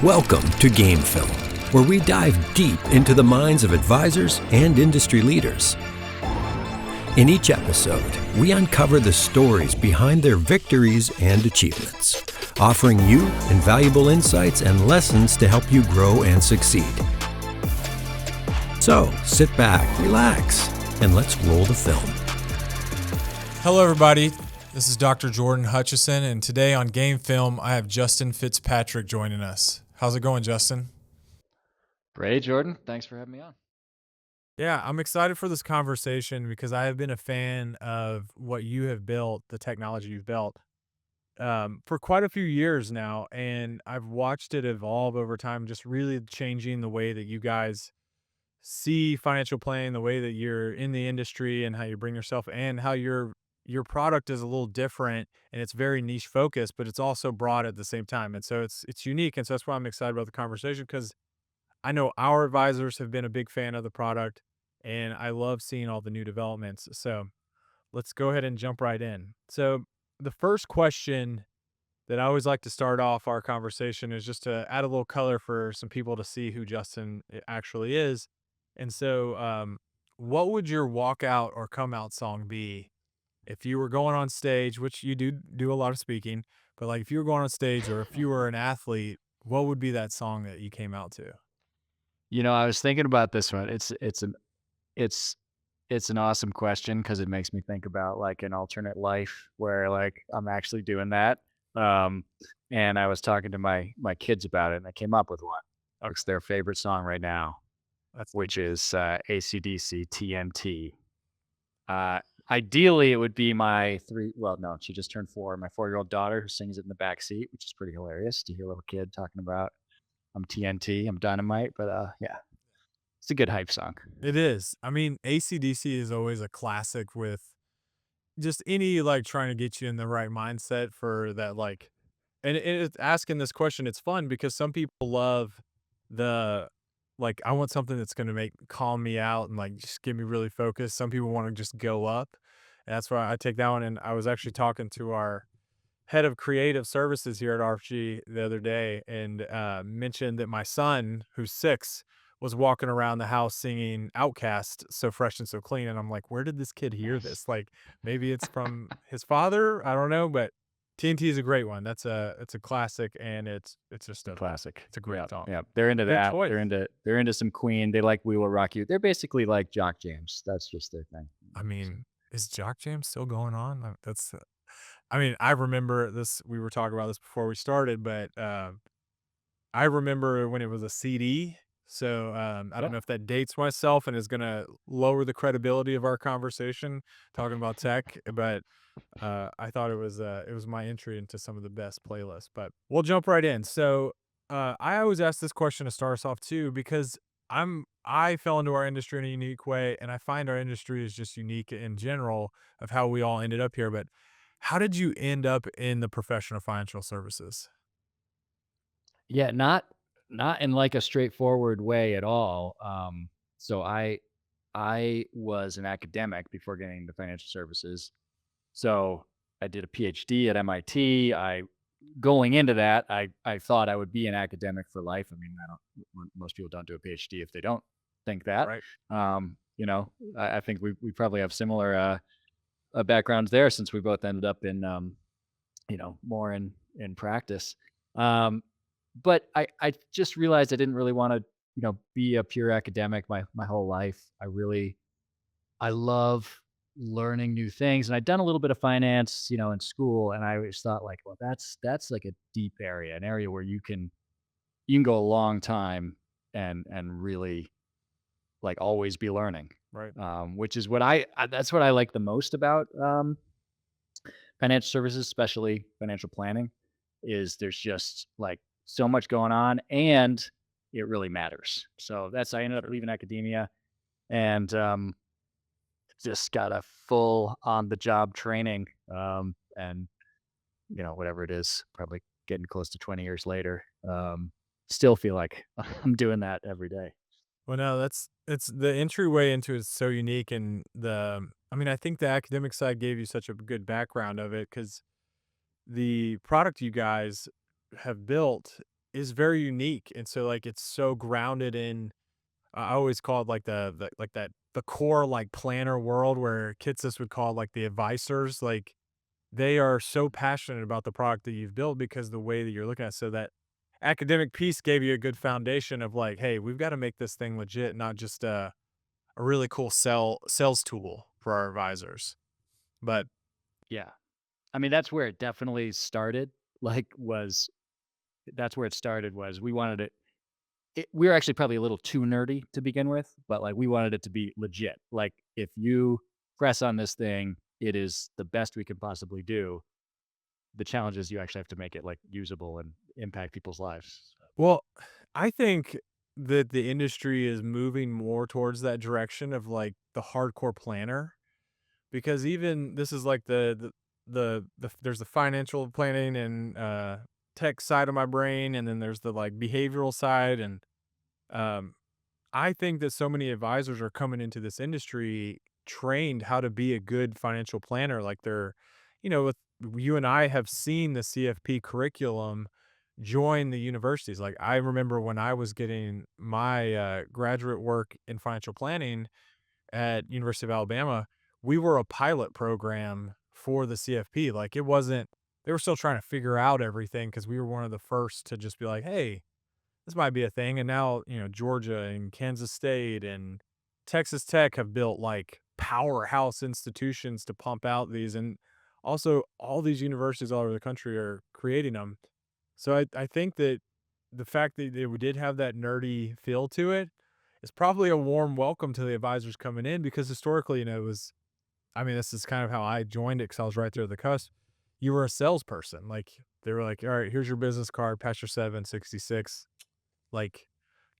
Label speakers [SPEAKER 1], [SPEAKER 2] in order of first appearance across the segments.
[SPEAKER 1] Welcome to Game Film, where we dive deep into the minds of advisors and industry leaders. In each episode, we uncover the stories behind their victories and achievements, offering you invaluable insights and lessons to help you grow and succeed. So, sit back, relax, and let's roll the film.
[SPEAKER 2] Hello, everybody. This is Dr. Jordan Hutchison, and today on Game Film, I have Justin Fitzpatrick joining us. How's it going, Justin?
[SPEAKER 3] Great, Jordan. Thanks for having me on.
[SPEAKER 2] Yeah, I'm excited for this conversation because I have been a fan of what you have built, the technology you've built, for quite a few years now, and I've watched it evolve over time, just really changing the way that you guys see financial planning, the way that you're in the industry and how you bring yourself and how your product is a little different and it's very niche focused, but it's also broad at the same time. And so it's unique. And so that's why I'm excited about the conversation, because I know our advisors have been a big fan of the product and I love seeing all the new developments. So let's go ahead and jump right in. So the first question that I always like to start off our conversation is just to add a little color for some people to see who Justin actually is. And so, what would your walkout or come out song be if you were going on stage, which you do a lot of speaking, but like if you were going on stage or if you were an athlete, what would be that song that you came out to?
[SPEAKER 3] You know, I was thinking about this one. It's an awesome question because it makes me think about like an alternate life where like I'm actually doing that. Um, and I was talking to my kids about it, and they came up with one. It's their favorite song right now, which is AC/DC TNT. Ideally, it would be my she just turned 4. My 4-year-old daughter who sings it in the back seat, which is pretty hilarious to hear a little kid talking about I'm TNT, I'm dynamite. But yeah, it's a good hype song.
[SPEAKER 2] It is. I mean, AC/DC is always a classic with just any like trying to get you in the right mindset for that. Like, and it's asking this question, it's fun because some people love the like, I want something that's going to make calm me out and like just get me really focused. Some people want to just go up. And that's why I take that one. And I was actually talking to our head of creative services here at RFG the other day and mentioned that my son, who's 6, was walking around the house singing Outcast, So Fresh and So Clean. And I'm like, where did this kid hear this? Like, maybe it's from his father. I don't know, but TNT is a great one. It's a classic, and it's just a
[SPEAKER 3] Classic.
[SPEAKER 2] It's a great song.
[SPEAKER 3] Yeah, they're into
[SPEAKER 2] Good
[SPEAKER 3] that.
[SPEAKER 2] choice.
[SPEAKER 3] They're into some Queen. They like We Will Rock You. They're basically like jock jams. That's just their thing.
[SPEAKER 2] I mean, is Jock Jam still going on? I mean, I remember this. We were talking about this before we started, but I remember when it was a CD. So I don't know if that dates myself and is going to lower the credibility of our conversation talking about tech, but I thought it was my entry into some of the best playlists. But we'll jump right in. So I always ask this question to start us off too, because I fell into our industry in a unique way, and I find our industry is just unique in general of how we all ended up here. But how did you end up in the professional financial services?
[SPEAKER 3] Yeah, not in like a straightforward way at all. So I was an academic before getting into financial services. So I did a PhD at MIT. Going into that, I thought I would be an academic for life. I mean, most people don't do a PhD if they don't think that.
[SPEAKER 2] Right.
[SPEAKER 3] You know, I think we probably have similar backgrounds there since we both ended up in more in practice. Um, but I just realized I didn't really want to be a pure academic my whole life. I love learning new things, and I'd done a little bit of finance, in school, and I always thought like, well, that's like a deep area, an area where you can go a long time and really like always be learning.
[SPEAKER 2] Right.
[SPEAKER 3] Which is what that's what I like the most about financial services, especially financial planning, is there's just like so much going on, and it really matters. So I ended up leaving academia and just got a full on the job training. And whatever it is, probably getting close to 20 years later, still feel like I'm doing that every day.
[SPEAKER 2] Well, no, it's the entryway into it is so unique, and I mean, I think the academic side gave you such a good background of it because the product you guys have built is very unique. And so like it's so grounded in I always call it like the like that the core like planner world where Kitsis would call like the advisors. Like they are so passionate about the product that you've built because the way that you're looking at it. So that academic piece gave you a good foundation of like, hey, we've got to make this thing legit, not just a really cool sales tool for our advisors. But
[SPEAKER 3] Yeah. I mean, that's where it definitely started. Like, that's where it started was we wanted we were actually probably a little too nerdy to begin with, but like we wanted it to be legit. Like, if you press on this thing, it is the best we can possibly do. The challenge is you actually have to make it like usable and impact people's lives.
[SPEAKER 2] well, I think that the industry is moving more towards that direction of like the hardcore planner because even this is like there's the financial planning and tech side of my brain, and then there's the like behavioral side. And um I think that so many advisors are coming into this industry trained how to be a good financial planner. Like with you and I have seen the CFP curriculum join the universities. Like I remember when I was getting my graduate work in financial planning at University of Alabama, we were a pilot program for the CFP. Like it wasn't, they were still trying to figure out everything because we were one of the first to just be like, hey, this might be a thing. And now, Georgia and Kansas State and Texas Tech have built like powerhouse institutions to pump out these. And also, all these universities all over the country are creating them. So I think that the fact that they did have that nerdy feel to it is probably a warm welcome to the advisors coming in because historically, it was, I mean, this is kind of how I joined it because I was right there at the cusp. You were a salesperson. Like they were like, all right, here's your business card, Pastor 766. Like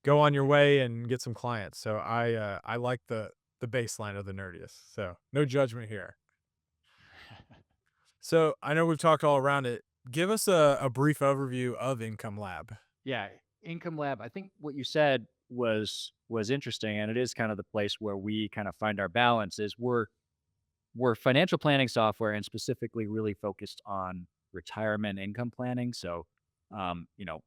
[SPEAKER 2] go on your way and get some clients. So I like the baseline of the nerdiest. So no judgment here. So I know we've talked all around it. Give us a brief overview of Income Lab.
[SPEAKER 3] Yeah, Income Lab. I think what you said was interesting, and it is kind of the place where we kind of find our balance. Is we're financial planning software, and specifically really focused on retirement income planning. So, you know,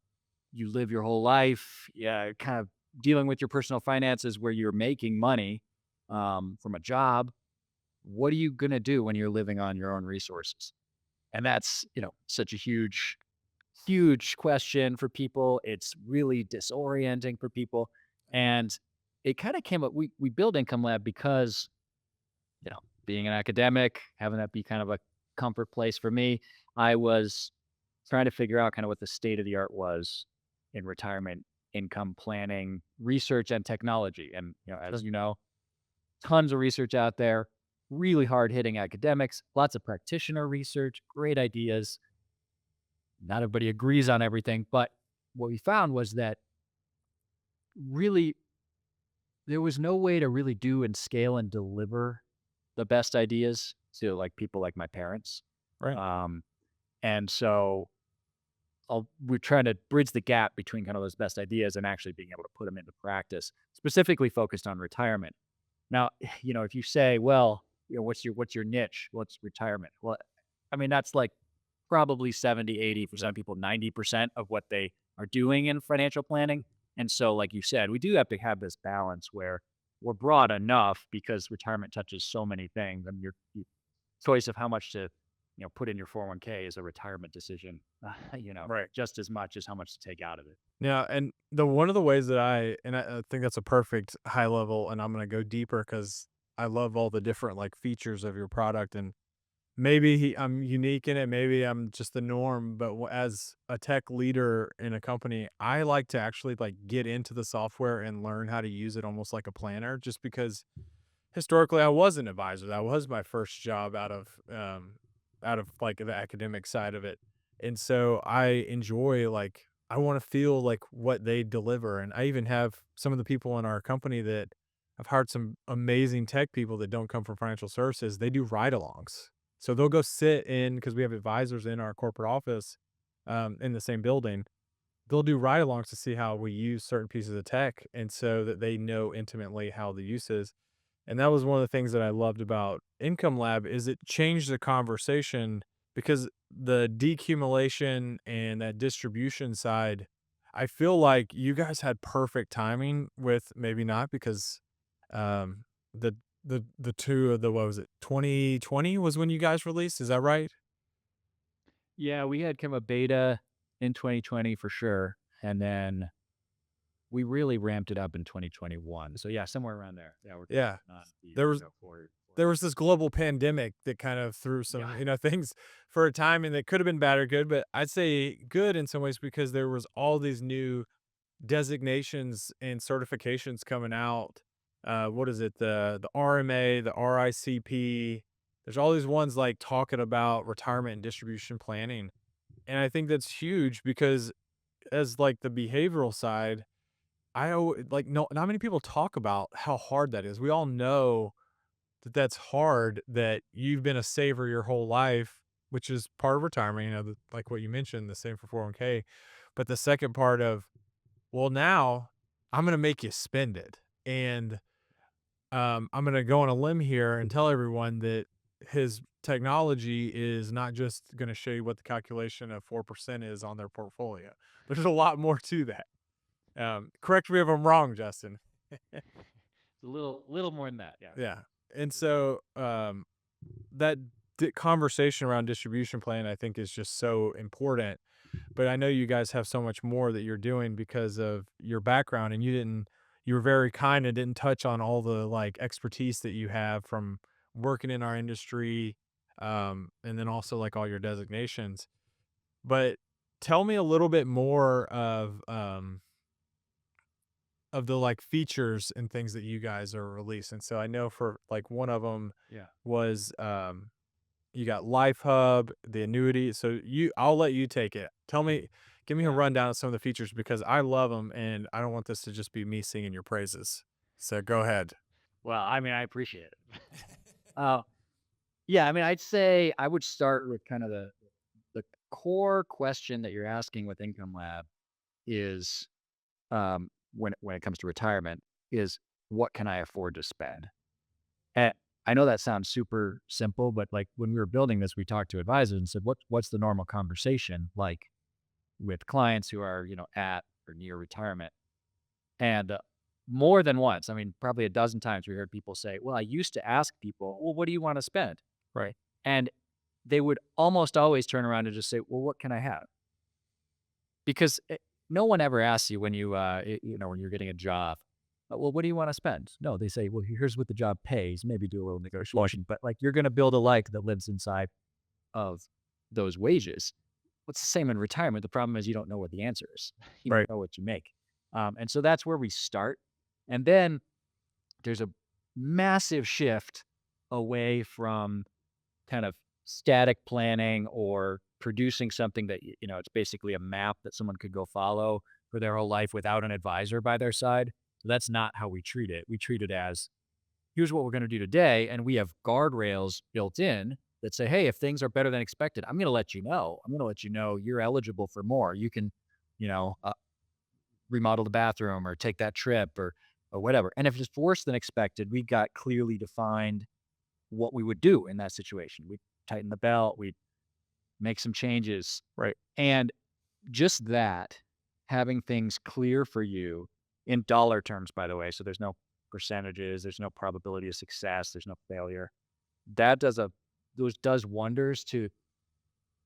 [SPEAKER 3] you live your whole life, yeah, kind of dealing with your personal finances where you're making money from a job. What are you gonna do when you're living on your own resources? And that's, such a huge question for people. It's really disorienting for people. And it kind of came up, we built Income Lab because, being an academic, having that be kind of a comfort place for me, I was trying to figure out kind of what the state of the art was in retirement income planning, research and technology. And, as you know, tons of research out there, really hard hitting academics, lots of practitioner research, great ideas. Not everybody agrees on everything, but what we found was that really there was no way to really do and scale and deliver the best ideas to like people like my parents.
[SPEAKER 2] Right.
[SPEAKER 3] Um, and so we're trying to bridge the gap between kind of those best ideas and actually being able to put them into practice, specifically focused on retirement. Now, if you say, well, what's your niche? What's retirement? Well, I mean, that's like probably 70, 80% of people, 90% of what they are doing in financial planning. And so, like you said, we do have to have this balance where we're broad enough because retirement touches so many things. I mean, your choice of how much to, put in your 401k is a retirement decision,
[SPEAKER 2] Right.
[SPEAKER 3] just as much as how much to take out of it.
[SPEAKER 2] Yeah, and the one of the ways that I think that's a perfect high level, and I'm gonna go deeper because I love all the different like features of your product, and maybe I'm unique in it, maybe I'm just the norm, but as a tech leader in a company, I like to actually like get into the software and learn how to use it almost like a planner, just because historically I was an advisor. That was my first job out of like the academic side of it. And so I enjoy like I want to feel like what they deliver. And I even have some of the people in our company that I've hired some amazing tech people that don't come from financial services. They do ride-alongs. So they'll go sit in because we have advisors in our corporate office in the same building. They'll do ride-alongs to see how we use certain pieces of tech and so that they know intimately how the use is. And that was one of the things that I loved about Income Lab is it changed the conversation because the decumulation and that distribution side I feel like you guys had perfect timing with maybe not because um the the two of the what was it 2020 was when you guys released, is that right?
[SPEAKER 3] Yeah, we had kind of a beta in 2020 for sure, and then we really ramped it up in 2021. So yeah, somewhere around there. Yeah, we're
[SPEAKER 2] Yeah.
[SPEAKER 3] on the
[SPEAKER 2] There was
[SPEAKER 3] 4 years.
[SPEAKER 2] there was this global pandemic that kind of threw
[SPEAKER 3] Yeah.
[SPEAKER 2] some, things for a time and that could have been bad or good, but I'd say good in some ways because there was all these new designations and certifications coming out. What is it? The RMA, the RICP. There's all these ones like talking about retirement and distribution planning. And I think that's huge because as like the behavioral side, like no not many people talk about how hard that is. We all know that that's hard, that you've been a saver your whole life, which is part of retirement, like what you mentioned, the same for 401k. But the second part of, well, now I'm going to make you spend it. And I'm going to go on a limb here and tell everyone that his technology is not just going to show you what the calculation of 4% is on their portfolio. There's a lot more to that. Correct me if I'm wrong, Justin.
[SPEAKER 3] It's a little more than that. Yeah.
[SPEAKER 2] Yeah. And so that conversation around distribution plan, I think, is just so important. But I know you guys have so much more that you're doing because of your background, and you were very kind and didn't touch on all the like expertise that you have from working in our industry, and then also like all your designations. But tell me a little bit more of the like features and things that you guys are releasing. So I know for like one of them
[SPEAKER 3] Yeah.
[SPEAKER 2] was you got Life Hub, the annuity. So I'll let you take it. Give me a
[SPEAKER 3] Yeah.
[SPEAKER 2] rundown of some of the features because I love them and I don't want this to just be me singing your praises. So go ahead.
[SPEAKER 3] Well, I mean, I appreciate it. Uh, yeah, I mean, I'd say I would start with kind of the core question that you're asking with Income Lab is when it comes to retirement is what can I afford to spend? And I know that sounds super simple, but like when we were building this, we talked to advisors and said, what's the normal conversation like with clients who are, at or near retirement? And more than once, I mean, probably a dozen times we heard people say, well, I used to ask people, well, what do you want to spend?
[SPEAKER 2] Right.
[SPEAKER 3] And they would almost always turn around and just say, well, what can I have? Because no one ever asks you when when you're getting a job, well, what do you want to spend? No, they say, well, here's what the job pays. Maybe do a little negotiation, but like you're going to build a life that lives inside of those wages. What's the same in retirement? The problem is you don't know what the answer is. You
[SPEAKER 2] Right.
[SPEAKER 3] don't know what you make. And so that's where we start. And then there's a massive shift away from kind of static planning or producing something that, it's basically a map that someone could go follow for their whole life without an advisor by their side. So that's not how we treat it. We treat it as here's what we're going to do today. And we have guardrails built in that say, hey, if things are better than expected, I'm going to let you know. I'm going to let you know you're eligible for more. You can, you know, uh, remodel the bathroom or take that trip or whatever. And if it's worse than expected, we've got clearly defined what we would do in that situation. We'd tighten the belt, we'd make some changes.
[SPEAKER 2] Right.
[SPEAKER 3] And just that, having things clear for you in dollar terms, by the way, so there's no percentages, there's no probability of success, there's no failure. That those does wonders to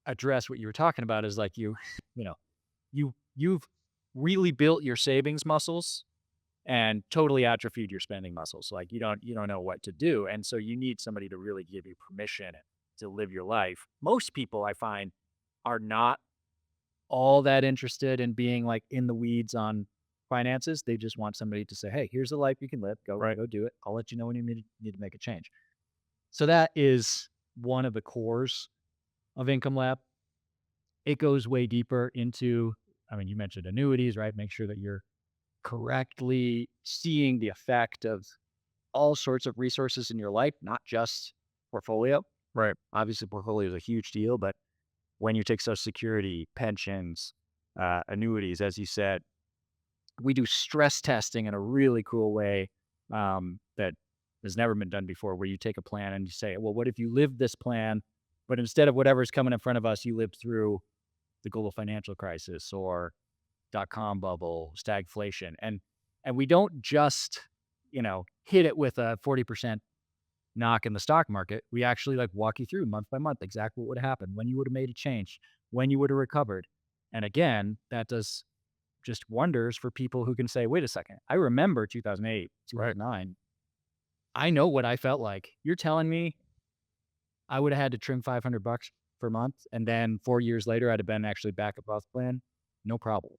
[SPEAKER 3] address what you were talking about is like you know, you've really built your savings muscles and totally atrophied your spending muscles. Like you don't know what to do. And so you need somebody to really give you permission to live your life. Most people I find are not all that interested in being like in the weeds on finances. They just want somebody to say, hey, here's the life you can live.
[SPEAKER 2] Right.
[SPEAKER 3] Go do it. I'll let you know when you need to make a change. So that is one of the cores of Income Lab. It goes way deeper into, I mean, you mentioned annuities, right? Make sure that you're correctly seeing the effect of all sorts of resources in your life, not just portfolio.
[SPEAKER 2] Right.
[SPEAKER 3] Obviously, portfolio is a huge deal, but when you take Social Security, pensions, annuities, as you said, we do stress testing in a really cool way that has never been done before, where you take a plan and you say, well, what if you lived this plan, but instead of whatever's coming in front of us, you lived through the global financial crisis or dot-com bubble, stagflation. And we don't just, hit it with a 40% knock in the stock market. We actually like walk you through month by month exactly what would happen, when you would have made a change, when you would have recovered. And again, that does just wonders for people who can say, wait a second, I remember 2008,
[SPEAKER 2] Right.
[SPEAKER 3] 2009. I know what I felt like. You're telling me I would have had to trim $500 per month, and then 4 years later, I'd have been actually back above plan? No problem.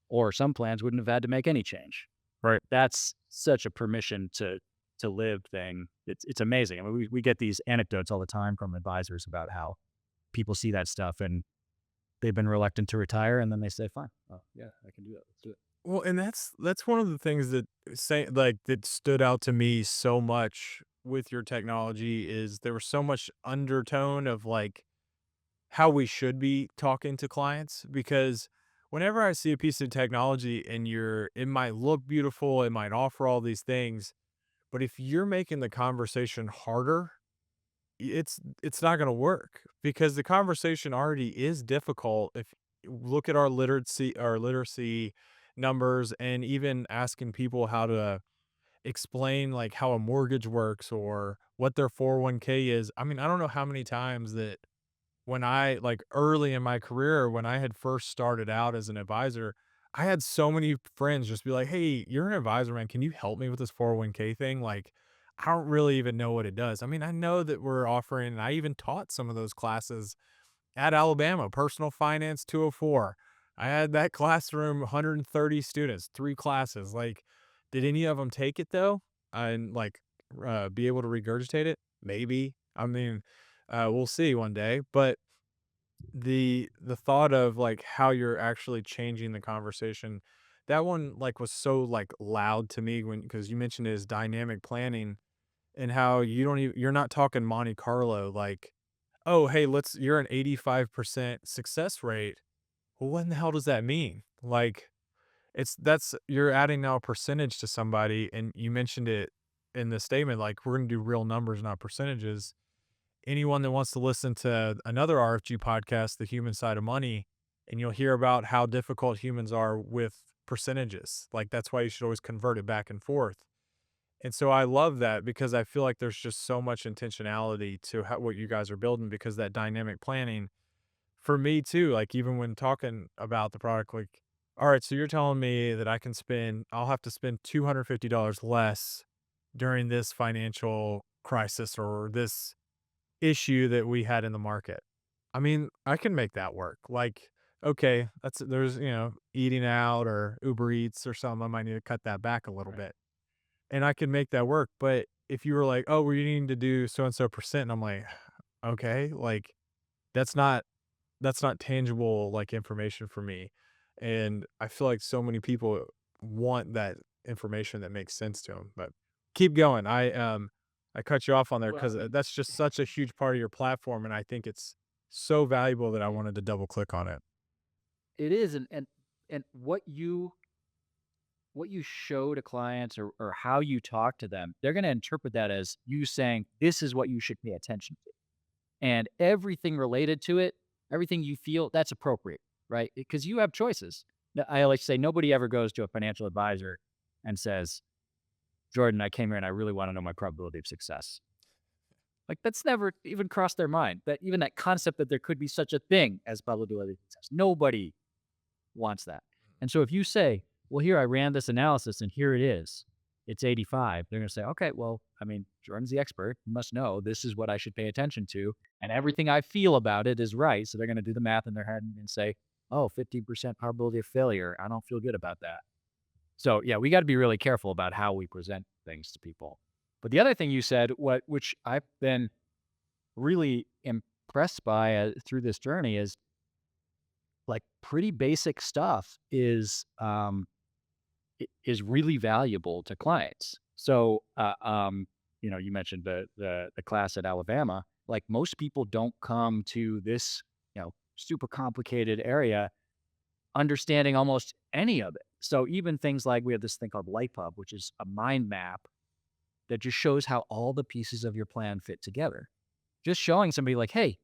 [SPEAKER 3] Or some plans wouldn't have had to make any change.
[SPEAKER 2] Right.
[SPEAKER 3] That's such a permission to live thing. It's amazing. I mean, we get these anecdotes all the time from advisors about how people see that stuff and they've been reluctant to retire, and then they say, fine, oh yeah, I can do that. Let's do it.
[SPEAKER 2] Well, and that's one of the things that that stood out to me so much with your technology is there was so much undertone of like how we should be talking to clients because whenever I see a piece of technology and it might look beautiful, it might offer all these things, but if you're making the conversation harder, it's not going to work because the conversation already is difficult. If you look at our literacy numbers and even asking people how to explain like how a mortgage works or what their 401k is. I mean, I don't know how many times that when I like early in my career, when I had first started out as an advisor, I had so many friends just be like, "Hey, you're an advisor, man. Can you help me with this 401k thing?" Like, I don't really even know what it does. I mean, I know that we're offering, and I even taught some of those classes at Alabama, Personal Finance 204. I had that classroom, 130 students, 3 classes. Like, did any of them take it though? And like, be able to regurgitate it? Maybe. I mean, we'll see one day. But the thought of like how you're actually changing the conversation, that one like was so like loud to me when because you mentioned it as dynamic planning and how you're not talking Monte Carlo like, oh hey, you're an 85% success rate. Well, what in the hell does that mean? Like that's you're adding now a percentage to somebody, and you mentioned it in the statement, like we're gonna do real numbers, not percentages. Anyone that wants to listen to another RFG podcast, The Human Side of Money, and you'll hear about how difficult humans are with percentages. Like that's why you should always convert it back and forth. And so I love that because I feel like there's just so much intentionality to what you guys are building because that dynamic planning for me too, like even when talking about the product, like, all right, so you're telling me that I'll have to spend $250 less during this financial crisis or this issue that we had in the market. I mean, I can make that work. Like, okay, there's, eating out or Uber Eats or something. I might need to cut that back a little
[SPEAKER 3] Right.
[SPEAKER 2] bit and I can make that work. But if you were like, oh, we need to do so and so percent, and I'm like, okay, like that's not tangible like information for me. And I feel like so many people want that information that makes sense to them. But keep going. I cut you off on there
[SPEAKER 3] Well, I
[SPEAKER 2] because
[SPEAKER 3] mean,
[SPEAKER 2] that's just such a huge part of your platform, and I think it's so valuable that I wanted to double click on it.
[SPEAKER 3] it is, and what you show to clients, or how you talk to them, they're going to interpret that as you saying, this is what you should pay attention to. And everything related to it, everything you feel, that's appropriate, right? Because you have choices. I like to say nobody ever goes to a financial advisor and says, Jordan, I came here and I really want to know my probability of success. Like that's never even crossed their mind. That even that concept that there could be such a thing as probability of success. Nobody wants that. And so if you say, well, here I ran this analysis and here it is, it's 85, they're going to say, okay, well, I mean, Jordan's the expert. He must know this is what I should pay attention to. And everything I feel about it is right. So they're going to do the math in their head and say, oh, 15% probability of failure. I don't feel good about that. So yeah, we got to be really careful about how we present things to people. But the other thing you said, which I've been really impressed by through this journey, is like pretty basic stuff is really valuable to clients. So, you mentioned the class at Alabama. Like most people don't come to this, super complicated area understanding almost any of it. So even things like we have this thing called LifeHub, which is a mind map that just shows how all the pieces of your plan fit together. Just showing somebody like, hey,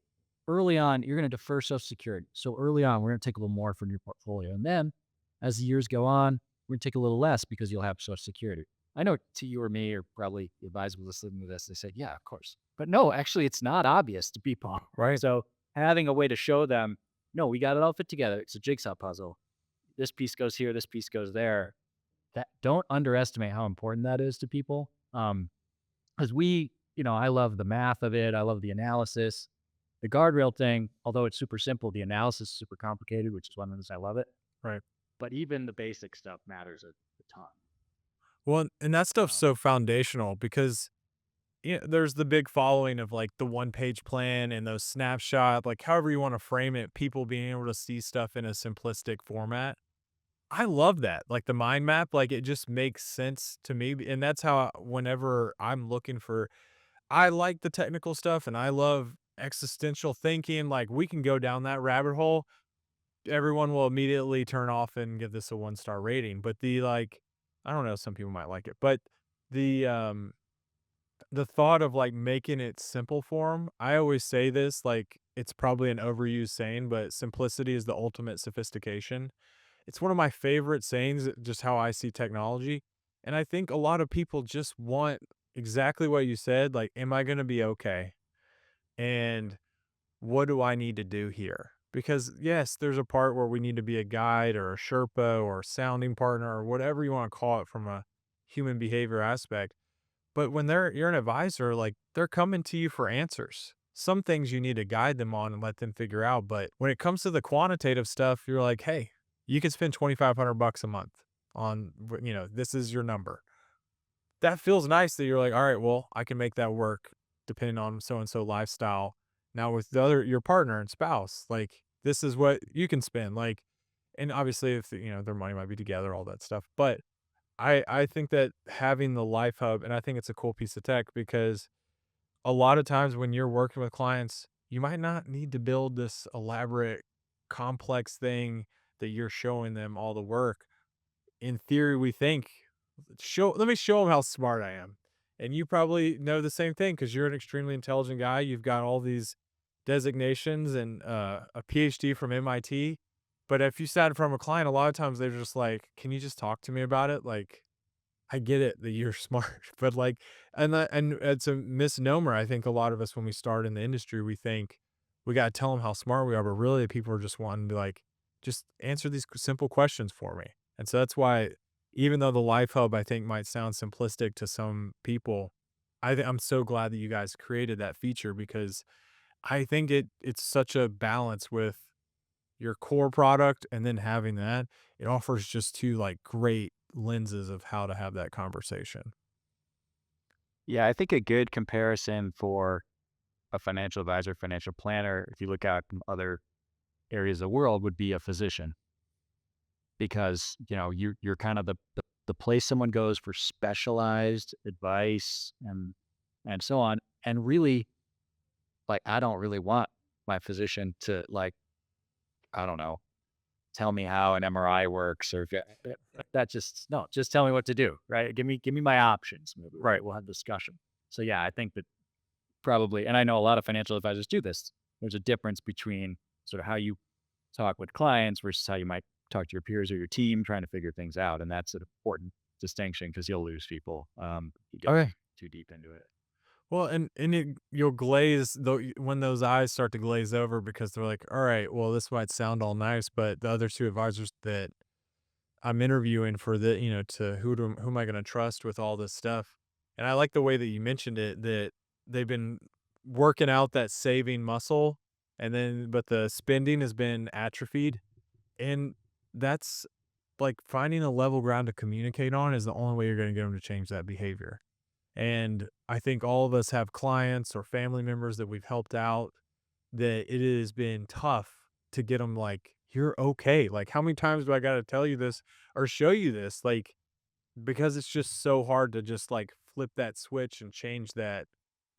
[SPEAKER 3] early on, you're going to defer Social Security. So early on, we're going to take a little more from your portfolio. And then as the years go on, we're gonna take a little less because you'll have Social Security. I know to you or me or probably the advisor listening to this, they say, yeah, of course. But no, actually, it's not obvious to people.
[SPEAKER 2] Right.
[SPEAKER 3] So having a way to show them, no, we got it all fit together. It's a jigsaw puzzle. This piece goes here, this piece goes there. That don't underestimate how important that is to people. Because I love the math of it. I love the analysis. The guardrail thing, although it's super simple, the analysis is super complicated, which is one of the reasons I love it.
[SPEAKER 2] Right.
[SPEAKER 3] But even the basic stuff matters a ton.
[SPEAKER 2] Well, and that stuff's
[SPEAKER 3] Um,
[SPEAKER 2] so foundational because there's the big following of like the one page plan and those snapshot, like however you want to frame it, people being able to see stuff in a simplistic format. I love that. Like the mind map, like it just makes sense to me. And that's how, whenever I'm looking for, I like the technical stuff and I love existential thinking. Like we can go down that rabbit hole. Everyone will immediately turn off and give this a 1-star rating. But I don't know, some people might like it, but the, the thought of like making it simple for them, I always say this, like it's probably an overused saying, but simplicity is the ultimate sophistication. It's one of my favorite sayings, just how I see technology. And I think a lot of people just want exactly what you said. Like, am I going to be okay? And what do I need to do here? Because, yes, there's a part where we need to be a guide or a Sherpa or a sounding partner or whatever you want to call it from a human behavior aspect. But when you're an advisor, like they're coming to you for answers. Some things you need to guide them on and let them figure out. But when it comes to the quantitative stuff, you're like, hey, you can spend $2,500 a month on, this is your number. That feels nice that you're like, all right, well, I can make that work depending on so and so lifestyle. Now with your partner and spouse, like this is what you can spend. Like, and obviously if their money might be together, all that stuff. But I think that having the Life Hub, and I think it's a cool piece of tech because a lot of times when you're working with clients, you might not need to build this elaborate, complex thing that you're showing them all the work. In theory, we think, let me show them how smart I am. And you probably know the same thing because you're an extremely intelligent guy. You've got all these designations and a PhD from MIT. But if you sat in front of a client, a lot of times they're just like, can you just talk to me about it? Like, I get it that you're smart, but like, and it's a misnomer. I think a lot of us, when we start in the industry, we think we got to tell them how smart we are, but really people are just wanting to like, just answer these simple questions for me. And so that's why, even though the Life Hub, I think might sound simplistic to some people, I'm so glad that you guys created that feature because I think it's such a balance with your core product and then having that. It offers just two like great lenses of how to have that conversation.
[SPEAKER 3] yeah, I think a good comparison for a financial advisor, financial planner, if you look out from other areas of the world, would be a physician. Because, you're kind of the place someone goes for specialized advice and so on. And really, like, I don't really want my physician to, like, I don't know, tell me how an MRI works or that just no, just tell me what to do, right? Give me my options. Right, we'll have discussion. So yeah, I think that probably, and I know a lot of financial advisors do this. There's a difference between sort of how you talk with clients versus how you might talk to your peers or your team trying to figure things out, and that's an important distinction because you'll lose people. You get
[SPEAKER 2] Okay.
[SPEAKER 3] too deep into it.
[SPEAKER 2] Well, you'll glaze though when those eyes start to glaze over because they're like, all right, well, this might sound all nice, but the other two advisors that I'm interviewing for to who am I going to trust with all this stuff? And I like the way that you mentioned it, that they've been working out that saving muscle but the spending has been atrophied. And that's like finding a level ground to communicate on is the only way you're going to get them to change that behavior. And I think all of us have clients or family members that we've helped out that it has been tough to get them like, you're okay. Like, how many times do I got to tell you this or show you this? Like, because it's just so hard to just like flip that switch and change that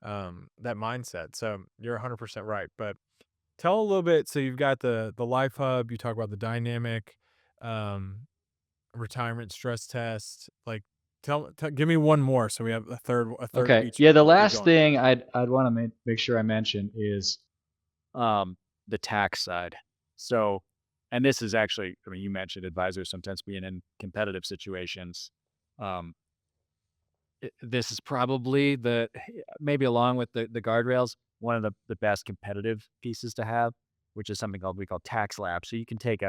[SPEAKER 2] mindset. So you're 100% right. But tell a little bit. So you've got the Life Hub. You talk about the dynamic um, retirement stress test. Like, give me one more. So we have a third
[SPEAKER 3] Okay.
[SPEAKER 2] feature.
[SPEAKER 3] Yeah, the
[SPEAKER 2] We'll keep
[SPEAKER 3] last
[SPEAKER 2] going.
[SPEAKER 3] thing I'd want to make sure I mention is the tax side. So, and this is actually, I mean, you mentioned advisors sometimes being in competitive situations. Um, this is probably maybe along with the guardrails, one of the best competitive pieces to have, which is something we call tax lab. So you can take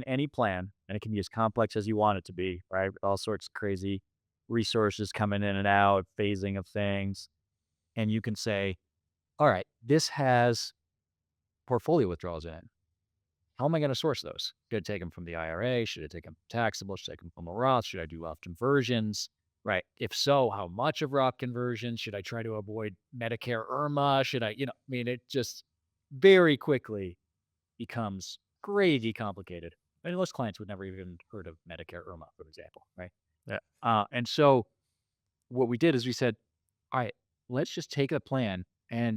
[SPEAKER 3] any plan, and it can be as complex as you want it to be, right? With all sorts of crazy resources coming in and out, phasing of things, and you can say, all right, this has portfolio withdrawals in it. How am I going to source those? Should I take them from the IRA? Should I take them from taxable? Should I take them from a Roth? Should I do Roth conversions? Right. If so, how much of Roth conversions? Should I try to avoid Medicare IRMA? Should I, I mean, it just very quickly becomes crazy complicated. And most clients would never even heard of Medicare IRMA, for example. Right.
[SPEAKER 2] Yeah.
[SPEAKER 3] And so what we did is we said, all right, let's just take a plan and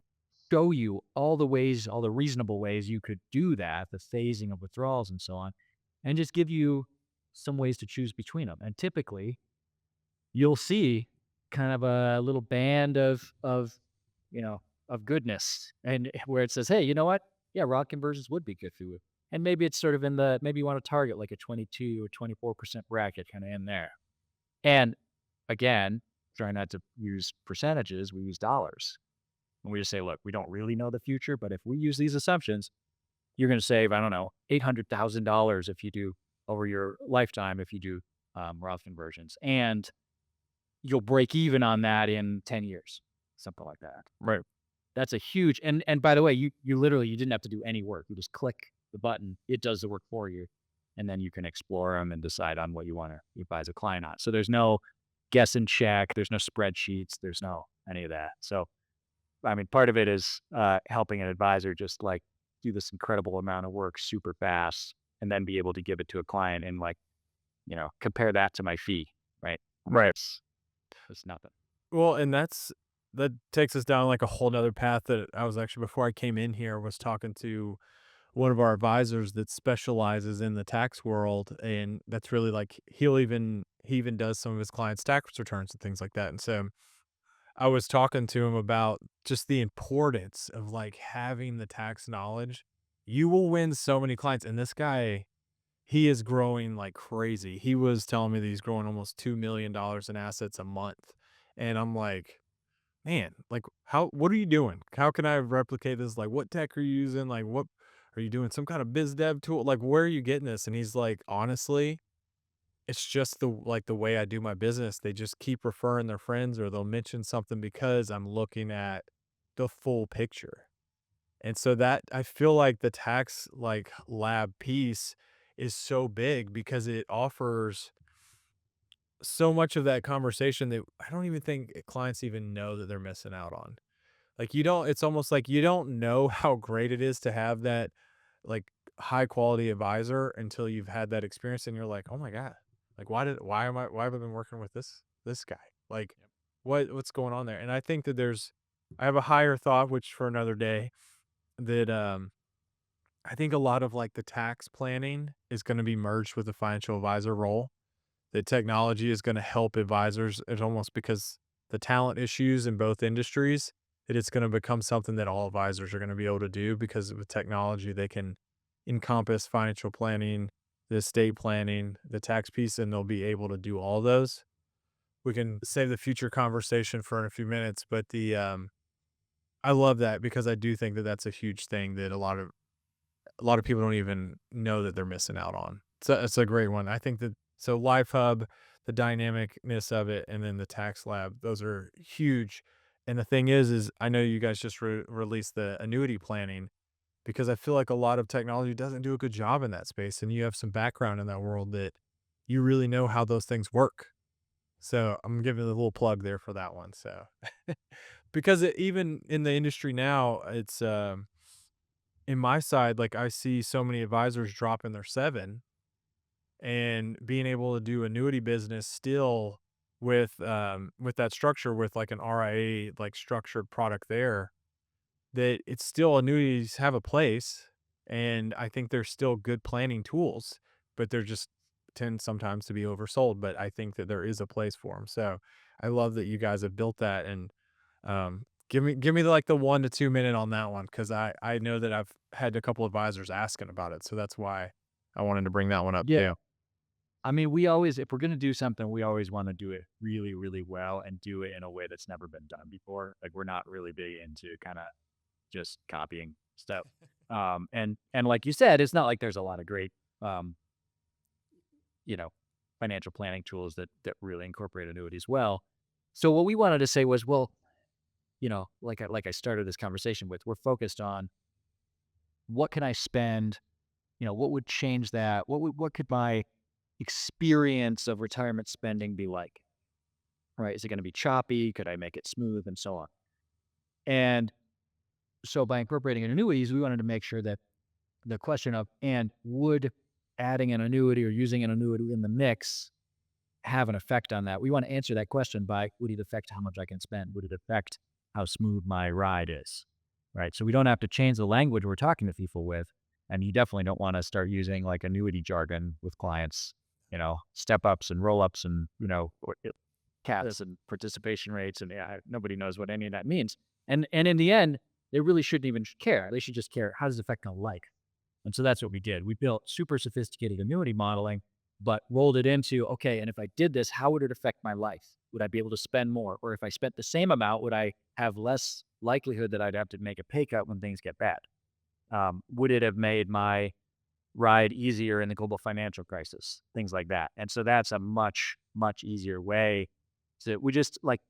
[SPEAKER 3] show you all the ways, all the reasonable ways you could do that, the phasing of withdrawals and so on, and just give you some ways to choose between them. And typically, you'll see kind of a little band you know, of goodness, and where it says, hey, you know what? Yeah, Roth conversions would be good for you. And maybe it's sort of maybe you want to target like a 22 or 24% bracket kind of in there. And again, try not to use percentages, we use dollars. And we just say, look, we don't really know the future, but if we use these assumptions, you're going to save, I don't know, $800,000 if you do over your lifetime, if you do Roth conversions. And you'll break even on that in 10 years, something like that.
[SPEAKER 2] Right.
[SPEAKER 3] That's a huge, and by the way, you literally, you didn't have to do any work. You just click the button. It does the work for you. And then you can explore them and decide on what you want to advise a client on. So there's no guess and check. There's no spreadsheets. There's no any of that. So I mean, part of it is helping an advisor just like do this incredible amount of work super fast and then be able to give it to a client and like, compare that to my fee, right?
[SPEAKER 2] Right.
[SPEAKER 3] It's nothing.
[SPEAKER 2] Well, and that takes us down like a whole nother path that I was actually, before I came in here, was talking to one of our advisors that specializes in the tax world. And that's really like, he even does some of his clients' tax returns and things like that. And so I was talking to him about just the importance of like having the tax knowledge. You will win so many clients. And this guy, he is growing like crazy. He was telling me that he's growing almost $2 million in assets a month. And I'm like, man, like what are you doing? How can I replicate this? Like, what tech are you using? Like, what are you doing? Some kind of biz dev tool? Like, where are you getting this? And he's like, honestly, it's just the way I do my business. They just keep referring their friends, or they'll mention something because I'm looking at the full picture. And so that, I feel like the tax like lab piece is so big because it offers so much of that conversation that I don't even think clients even know that they're missing out on. Like, it's almost like you don't know how great it is to have that like high quality advisor until you've had that experience, and you're like, "Oh my God. Like, why have I been working with this guy? Like, what's going on there?" And I think that I have a higher thought, which for another day, that I think a lot of like the tax planning is going to be merged with the financial advisor role. The technology is going to help advisors. It's almost because the talent issues in both industries, that it's going to become something that all advisors are going to be able to do, because with technology, they can encompass financial planning, the estate planning, the tax piece, and they'll be able to do all those. We can save the future conversation for in a few minutes, but I love that, because I do think that that's a huge thing that a lot of people don't even know that they're missing out on. So it's a great one. I think that, so Life Hub, the dynamicness of it, and then the tax lab, those are huge. And the thing is I know you guys just released the annuity planning, because I feel like a lot of technology doesn't do a good job in that space. And you have some background in that world that you really know how those things work. So I'm giving a little plug there for that one. So, because even in the industry now, it's, in my side, like I see so many advisors dropping their seven and being able to do annuity business still with that structure, with like an RIA, like structured product there, that it's still, annuities have a place. And I think they're still good planning tools, but they're just tend sometimes to be oversold. But I think that there is a place for them. So I love that you guys have built that. And give me like the 1 to 2 minute on that one, because I know that I've had a couple advisors asking about it. So that's why I wanted to bring that one up
[SPEAKER 3] Yeah.
[SPEAKER 2] too.
[SPEAKER 3] I mean, we always, if we're going to do something, we always want to do it really, really well and do it in a way that's never been done before. Like we're not really big into kind of just copying stuff. And like you said, it's not like there's a lot of great, um, you know, financial planning tools that really incorporate annuities well. So what we wanted to say was, well, like I started this conversation with, we're focused on what can I spend, what would change that? What could my experience of retirement spending be like? Right? Is it going to be choppy? Could I make it smooth and so on? And so by incorporating annuities, we wanted to make sure that the question of, and would adding an annuity or using an annuity in the mix have an effect on that? We want to answer that question by, would it affect how much I can spend? Would it affect how smooth my ride is? Right. So we don't have to change the language we're talking to people with. And you definitely don't want to start using like annuity jargon with clients, step ups and roll ups and, caps and participation rates. And yeah, nobody knows what any of that means. And in the end, they really shouldn't even care. They should just care, how does it affect my life? And so that's what we did. We built super sophisticated annuity modeling, but rolled it into, okay, and if I did this, how would it affect my life? Would I be able to spend more? Or if I spent the same amount, would I have less likelihood that I'd have to make a pay cut when things get bad? Would it have made my ride easier in the global financial crisis? Things like that. And so that's a much, much easier way to, we just like,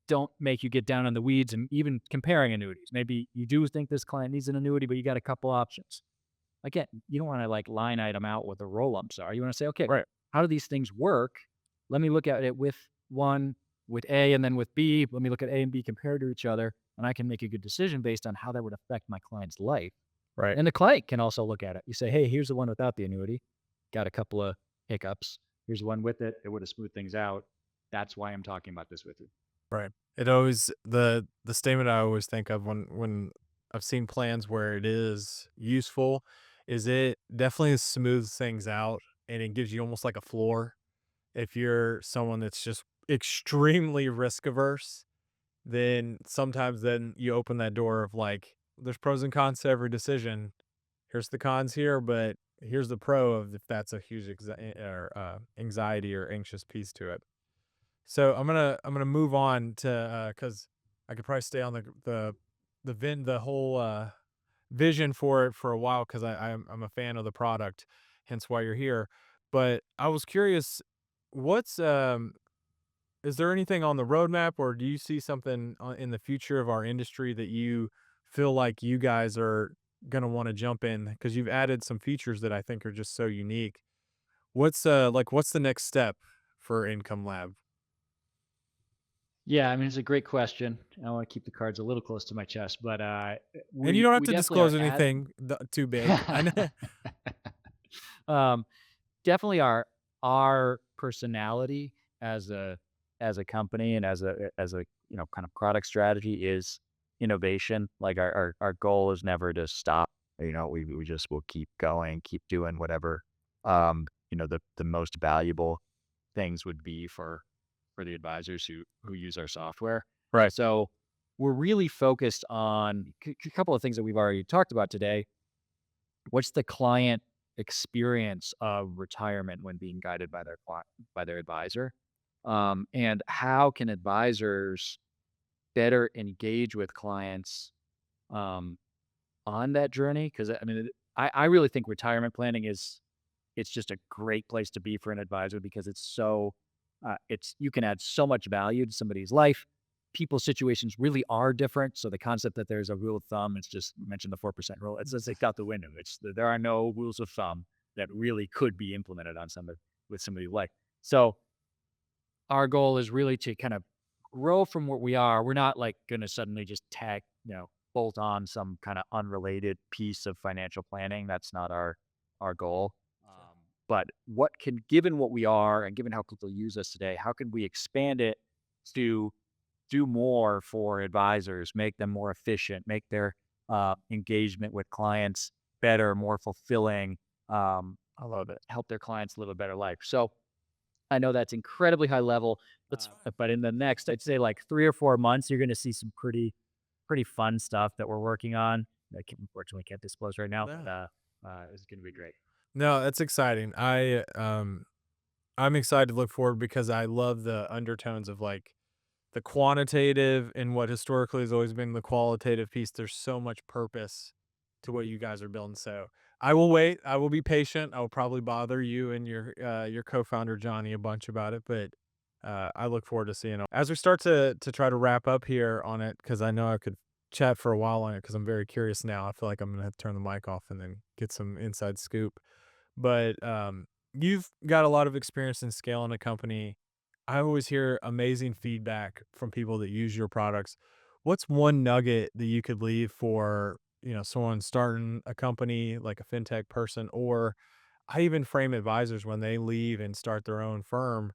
[SPEAKER 3] don't make you get down in the weeds and even comparing annuities. Maybe you do think this client needs an annuity, but you got a couple options. Again, you don't want to like line item out what the roll-ups are. You want to say, okay,
[SPEAKER 2] Right.
[SPEAKER 3] how do these things work? Let me look at it with with A, and then with B. Let me look at A and B compared to each other, and I can make a good decision based on how that would affect my client's life.
[SPEAKER 2] Right.
[SPEAKER 3] And the client can also look at it. You say, hey, here's the one without the annuity. Got a couple of hiccups. Here's the one with it. It would have smoothed things out. That's why I'm talking about this with you.
[SPEAKER 2] Right. It always the statement I always think of when I've seen plans where it is useful is it definitely smooths things out and it gives you almost like a floor. If you're someone that's just extremely risk averse, then sometimes then you open that door of like there's pros and cons to every decision. Here's the cons here, but here's the pro of if that's a huge anxiety or anxious piece to it. So I'm gonna move on to because I could probably stay on the whole vision for it for a while because I'm a fan of the product, hence why you're here. But I was curious, what's is there anything on the roadmap, or do you see something in the future of our industry that you feel like you guys are gonna want to jump in because you've added some features that I think are just so unique. What's the next step for Income Lab?
[SPEAKER 3] Yeah, I mean, it's a great question. I want to keep the cards a little close to my chest, but
[SPEAKER 2] And you
[SPEAKER 3] we
[SPEAKER 2] don't have
[SPEAKER 3] we
[SPEAKER 2] to
[SPEAKER 3] definitely are
[SPEAKER 2] disclose anything too big. I know.
[SPEAKER 3] um, definitely our personality as a company and as a kind of product strategy is innovation. Like our goal is never to stop. We just will keep going, keep doing whatever the most valuable things would be for the advisors who use our software.
[SPEAKER 2] Right.
[SPEAKER 3] So we're really focused on a couple of things that we've already talked about today. What's the client experience of retirement when being guided by by their advisor? And how can advisors better engage with clients um, on that journey? Because I mean, I really think retirement planning it's just a great place to be for an advisor because it's you can add so much value to somebody's life. People's situations really are different. So the concept that there's a rule of thumb, it's just you mentioned the 4% rule. It's like out the window. There are no rules of thumb that really could be implemented on somebody with somebody's life. So our goal is really to kind of grow from what we are. We're not like going to suddenly just bolt on some kind of unrelated piece of financial planning. That's not our goal. But given what we are and given how people use us today, how can we expand it to do more for advisors, make them more efficient, make their engagement with clients better, more fulfilling,
[SPEAKER 2] I love it.
[SPEAKER 3] help their clients live a better life. So I know that's incredibly high level, but in the next, I'd say like 3 or 4 months, you're going to see some pretty fun stuff that we're working on. Unfortunately can't disclose right now,
[SPEAKER 2] Yeah.
[SPEAKER 3] but it's going to be great.
[SPEAKER 2] No, that's exciting. I'm excited to look forward because I love the undertones of like the quantitative and what historically has always been the qualitative piece. There's so much purpose to what you guys are building. So I will wait. I will be patient. I will probably bother you and your co-founder Johnny a bunch about it, but I look forward to seeing it. As we start to try to wrap up here on it, because I know I could chat for a while on it because I'm very curious now. I feel like I'm gonna have to turn the mic off and then get some inside scoop. But you've got a lot of experience in scaling a company. I always hear amazing feedback from people that use your products. What's one nugget that you could leave for, someone starting a company like a fintech person, or I even frame advisors when they leave and start their own firm,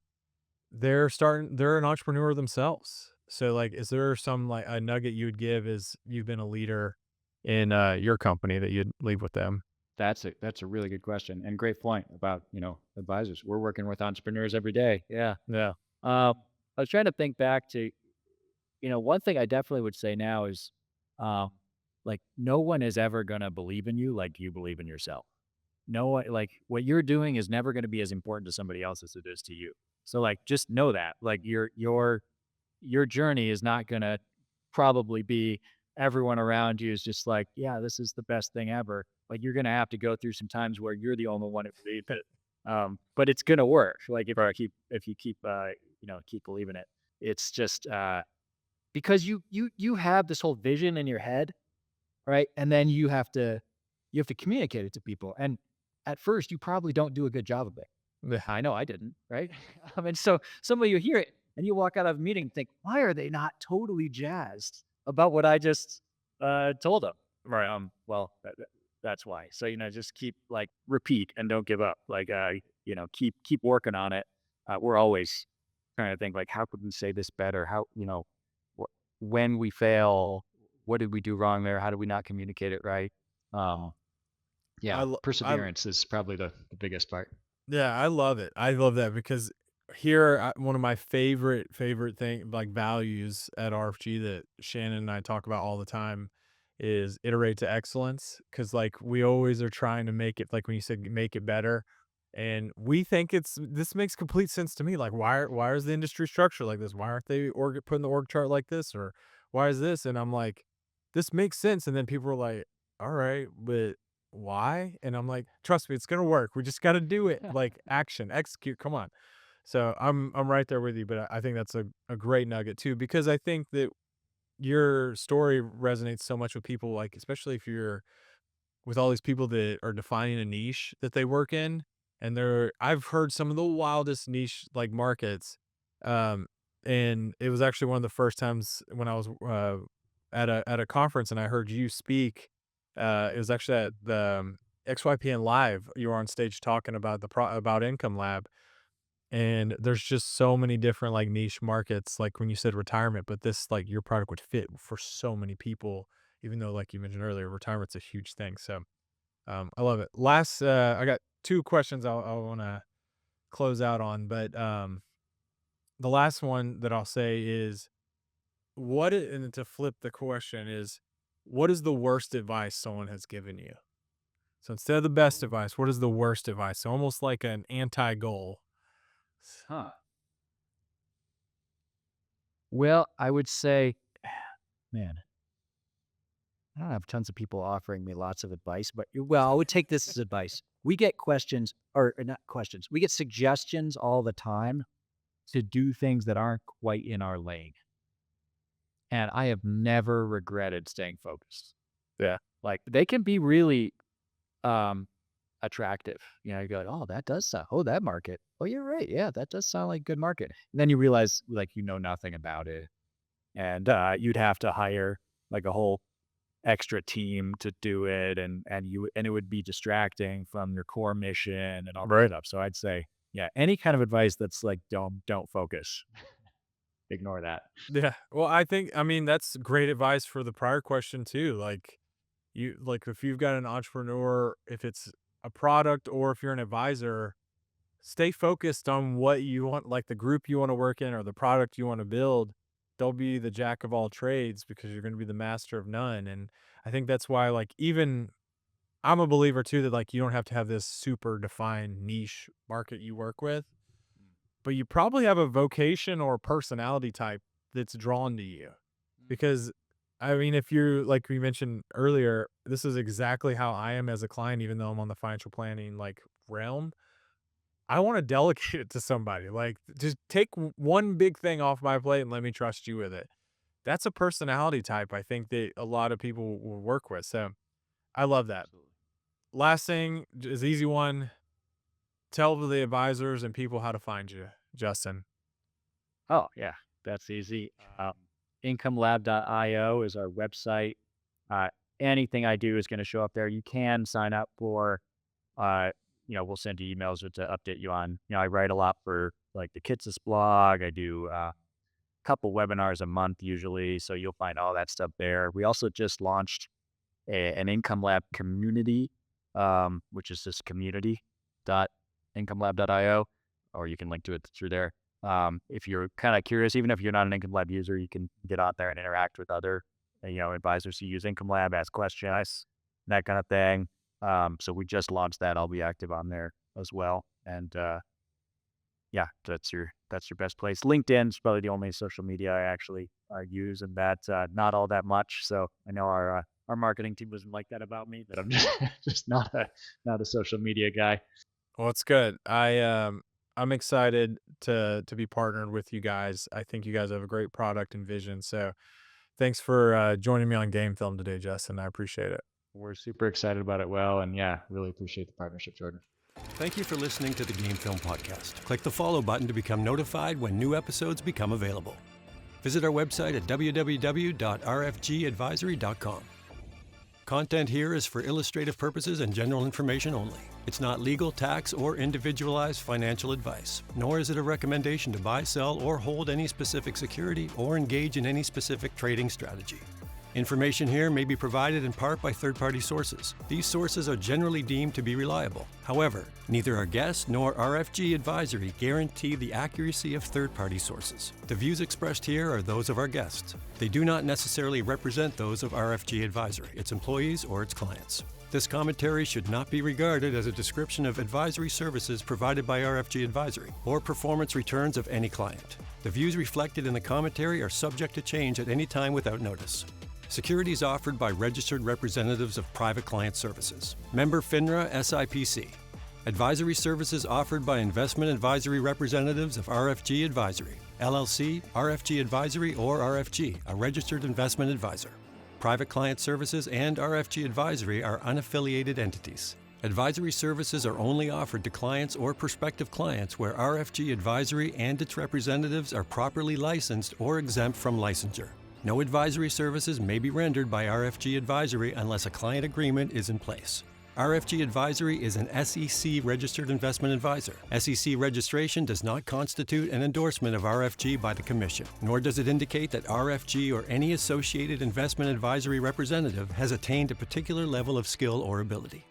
[SPEAKER 2] they're an entrepreneur themselves. So like, is there some like a nugget you would give as you've been a leader in your company that you'd leave with them?
[SPEAKER 3] That's a really good question and great point about, advisors. We're working with entrepreneurs every day. Yeah.
[SPEAKER 2] Yeah.
[SPEAKER 3] I was trying to think back to, one thing I definitely would say now is, um, like, no one is ever gonna believe in you like you believe in yourself. No one, like, what you're doing is never gonna be as important to somebody else as it is to you. So, like, just know that. Like, your journey is not gonna probably be everyone around you is just like, "Yeah, this is the best thing ever." Like, you're gonna have to go through some times where you're the only one who believes it. But it's gonna work. Like,
[SPEAKER 2] Right.
[SPEAKER 3] if you keep, keep believing it. It's just, because you have this whole vision in your head, right? And then you have to communicate it to people, and at first, you probably don't do a good job of it.
[SPEAKER 2] Yeah.
[SPEAKER 3] I know I didn't, right? And so some of you hear it and you walk out of a meeting and think, why are they not totally jazzed about what I just told them?
[SPEAKER 2] Right.
[SPEAKER 3] Well, that's why. So, just keep like repeat and don't give up. Like, keep working on it. We're always trying to think like, how could we say this better? How, when we fail, what did we do wrong there? How did we not communicate it right? Um,
[SPEAKER 2] I,
[SPEAKER 3] yeah,
[SPEAKER 2] lo- I
[SPEAKER 3] perseverance is probably the biggest part.
[SPEAKER 2] Yeah, I love it. I love that because here, one of my favorite thing like values at RFG that Shannon and I talk about all the time is iterate to excellence. Because like we always are trying to make it like when you said make it better, and we think this makes complete sense to me. Like why is the industry structured like this? Why aren't they putting the org chart like this? Or why is this? And I'm like, this makes sense. And then people are like, all right, but why? And I'm like, trust me, it's gonna work. We just gotta do it. Like action, execute. Come on. So I'm right there with you, but I think that's a great nugget too, because I think that your story resonates so much with people, like especially if you're with all these people that are defining a niche that they work in. And I've heard some of the wildest niche like markets. Um, and it was actually one of the first times when I was at a conference and I heard you speak. It was actually at the XYPN Live. You were on stage talking about about Income Lab, and there's just so many different like niche markets. Like when you said retirement, but this like your product would fit for so many people. Even though, like you mentioned earlier, retirement's a huge thing. So I love it. Last, I got two questions I want to close out on, but the last one that I'll say is and to flip the question is, what is the worst advice someone has given you? So instead of the best advice, what is the worst advice? So almost like an anti-goal.
[SPEAKER 3] Huh. Well, I would say, man, I don't have tons of people offering me lots of advice, but well, I would take this as advice. We get questions or not questions. We get suggestions all the time to do things that aren't quite in our lane. And I have never regretted staying focused.
[SPEAKER 2] Yeah.
[SPEAKER 3] Like they can be really um attractive. You go like, oh, that does sound that market. Oh, you're right. Yeah, that does sound like a good market. And then you realize like you know nothing about it. And you'd have to hire like a whole extra team to do it and it would be distracting from your core mission and all that
[SPEAKER 2] Right.
[SPEAKER 3] stuff. So I'd say, yeah, any kind of advice that's like don't focus. Ignore that.
[SPEAKER 2] Yeah. Well, I mean, that's great advice for the prior question too. Like if you've got an entrepreneur, if it's a product or if you're an advisor, stay focused on what you want, like the group you want to work in or the product you want to build. Don't be the jack of all trades because you're going to be the master of none. And I think that's why, like, even I'm a believer too that like you don't have to have this super defined niche market you work with, but you probably have a vocation or personality type that's drawn to you. Because I mean, if you're like we mentioned earlier, this is exactly how I am as a client, even though I'm on the financial planning like realm. I want to delegate it to somebody. Like, just take one big thing off my plate and let me trust you with it. That's a personality type I think that a lot of people will work with. So I love that.
[SPEAKER 3] Absolutely.
[SPEAKER 2] Last thing is easy one. Tell the advisors and people how to find you, Justin.
[SPEAKER 3] Oh, yeah, that's easy. IncomeLab.io is our website. Uh, Anything I do is going to show up there. You can sign up for, we'll send you emails to update you on, I write a lot for like the Kitsis blog. I do a couple webinars a month usually. So you'll find all that stuff there. We also just launched an Income Lab community, which is just community.incomelab.io, or you can link to it through there. If you're kind of curious, even if you're not an Income Lab user, you can get out there and interact with other, advisors who use Income Lab, ask questions, that kind of thing. So we just launched that. I'll be active on there as well. And yeah, that's your best place. LinkedIn's probably the only social media I actually use, and that's not all that much. So I know our marketing team doesn't like that about me, that I'm just, just not a social media guy.
[SPEAKER 2] Well, it's good. I'm excited to be partnered with you guys. I think you guys have a great product and vision. So thanks for joining me on Game Film today, Justin. I appreciate it.
[SPEAKER 3] We're super excited about it. Well, and yeah, really appreciate the partnership, Jordan.
[SPEAKER 1] Thank you for listening to the Game Film Podcast. Click the follow button to become notified when new episodes become available. Visit our website at www.rfgadvisory.com. Content here is for illustrative purposes and general information only. It's not legal, tax, or individualized financial advice, nor is it a recommendation to buy, sell, or hold any specific security or engage in any specific trading strategy. Information here may be provided in part by third-party sources. These sources are generally deemed to be reliable. However, neither our guests nor RFG Advisory guarantee the accuracy of third-party sources. The views expressed here are those of our guests. They do not necessarily represent those of RFG Advisory, its employees, or its clients. This commentary should not be regarded as a description of advisory services provided by RFG Advisory or performance returns of any client. The views reflected in the commentary are subject to change at any time without notice. Securities offered by registered representatives of private client services. Member FINRA SIPC. Advisory services offered by investment advisory representatives of RFG Advisory, LLC, RFG Advisory, or RFG, a registered investment advisor. Private client services and RFG Advisory are unaffiliated entities. Advisory services are only offered to clients or prospective clients where RFG Advisory and its representatives are properly licensed or exempt from licensure. No advisory services may be rendered by RFG Advisory unless a client agreement is in place. RFG Advisory is an SEC registered investment advisor. SEC registration does not constitute an endorsement of RFG by the Commission, nor does it indicate that RFG or any associated investment advisory representative has attained a particular level of skill or ability.